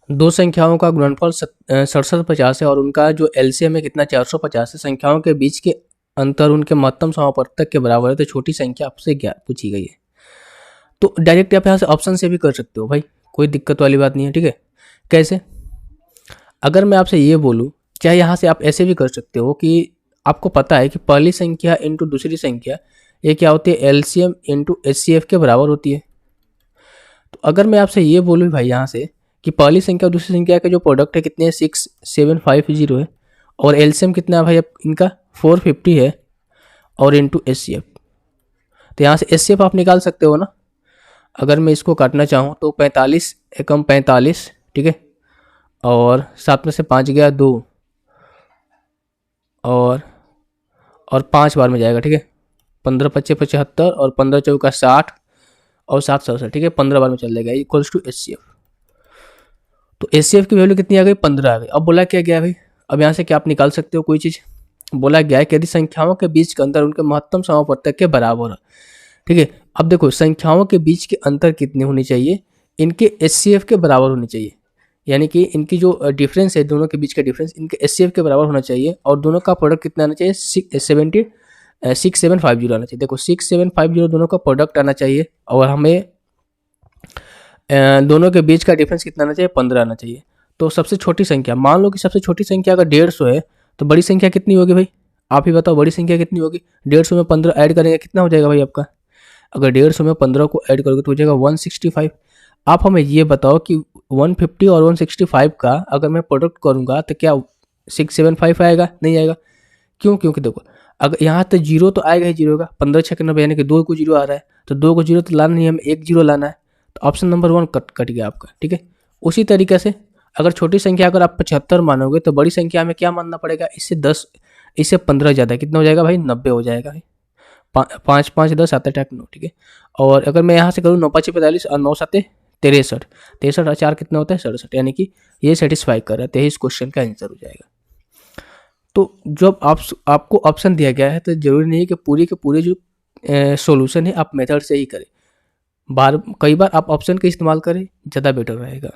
दो संख्याओं का गुणनफल 6750 है और उनका जो एलसीएम है कितना 450 है। संख्याओं के बीच के अंतर उनके महत्तम समापवर्तक के बराबर है, तो छोटी संख्या आपसे पूछी गई है। तो डायरेक्ट आप यहाँ से ऑप्शन से भी कर सकते हो भाई, कोई दिक्कत वाली बात नहीं है। ठीक है, कैसे? अगर मैं आपसे ये बोलूँ, चाहे यहाँ से आप ऐसे भी कर सकते हो कि आपको पता है कि पहली संख्या इंटू दूसरी संख्या ये क्या होती है, एलसीएम इंटू एचसीएफ के बराबर होती है। तो अगर मैं आपसे ये बोलूँ भाई यहाँ से कि पहली संख्या और दूसरी संख्या का जो प्रोडक्ट है कितने है 6750 है, और एलसीएम कितना है भाई अब इनका 450 है, और इंटू एचसीएफ, तो यहाँ से एचसीएफ आप निकाल सकते हो ना। अगर मैं इसको काटना चाहूँ तो 45 एकम 45, ठीक है, और 7 में से 5 गया 2, और 5 बार में जाएगा, ठीक है, 15 पच्चे 75 और 15 चौका 60 और 7 67, ठीक है, 15 बार में चल जाएगा, इक्वल्स टू एचसीएफ। तो एचसीएफ की वैल्यू कितनी आ गई, 15 आ गई। अब बोला क्या गया भाई, अब यहाँ से क्या आप निकाल सकते हो कोई चीज़, बोला गया है कि यदि संख्याओं के बीच का अंतर उनके महत्तम समापवर्तक के बराबर है। ठीक है, अब देखो संख्याओं के बीच के अंतर कितने होने चाहिए, इनके एचसीएफ के बराबर होने चाहिए, यानी कि इनकी जो डिफरेंस है दोनों के बीच का डिफरेंस इनके एचसीएफ के बराबर होना चाहिए, और दोनों का प्रोडक्ट कितना आना चाहिए, 6750 आना चाहिए। देखो 6750 दोनों का प्रोडक्ट आना चाहिए, और हमें दोनों के बीच का डिफरेंस कितना आना चाहिए, 15 आना चाहिए। तो सबसे छोटी संख्या, मान लो कि सबसे छोटी संख्या अगर 150 है, तो बड़ी संख्या कितनी होगी भाई, आप ही बताओ, बड़ी संख्या कितनी होगी। 150 में 15 ऐड करेंगे कितना हो जाएगा भाई आपका, अगर 150 में 15 को ऐड करोगे तो हो जाएगा 165। आप हमें ये बताओ कि 150 और 165 का अगर मैं प्रोडक्ट करूँगा तो क्या 675 आएगा, नहीं आएगा। क्यों? क्योंकि देखो अगर यहाँ तो जीरो तो आएगा ही, जीरो का 15 6 90 यानी कि 2 को जीरो आ रहा है, तो 2 को जीरो तो लाना नहीं है, हमें एक जीरो लाना है, तो ऑप्शन नंबर 1 कट गया आपका। ठीक है, उसी तरीके से अगर छोटी संख्या अगर आप 75 मानोगे तो बड़ी संख्या में क्या मानना पड़ेगा, इससे 15 ज़्यादा कितना हो जाएगा भाई, 90 हो जाएगा भाई। 5 5 10 7 8 9, ठीक है। और अगर मैं यहाँ से करूँ 9 5 45 और 9 7 63, 63 और 4 कितना होता है 67, यानी कि ये सेटिस्फाई कर रहा है, 23 क्वेश्चन का आंसर हो जाएगा। तो जब आपको ऑप्शन दिया गया है तो जरूरी नहीं है कि पूरी के पूरे जो सॉल्यूशन है आप मेथड से ही करें, कई बार आप ऑप्शन का इस्तेमाल करें, ज़्यादा बेटर रहेगा।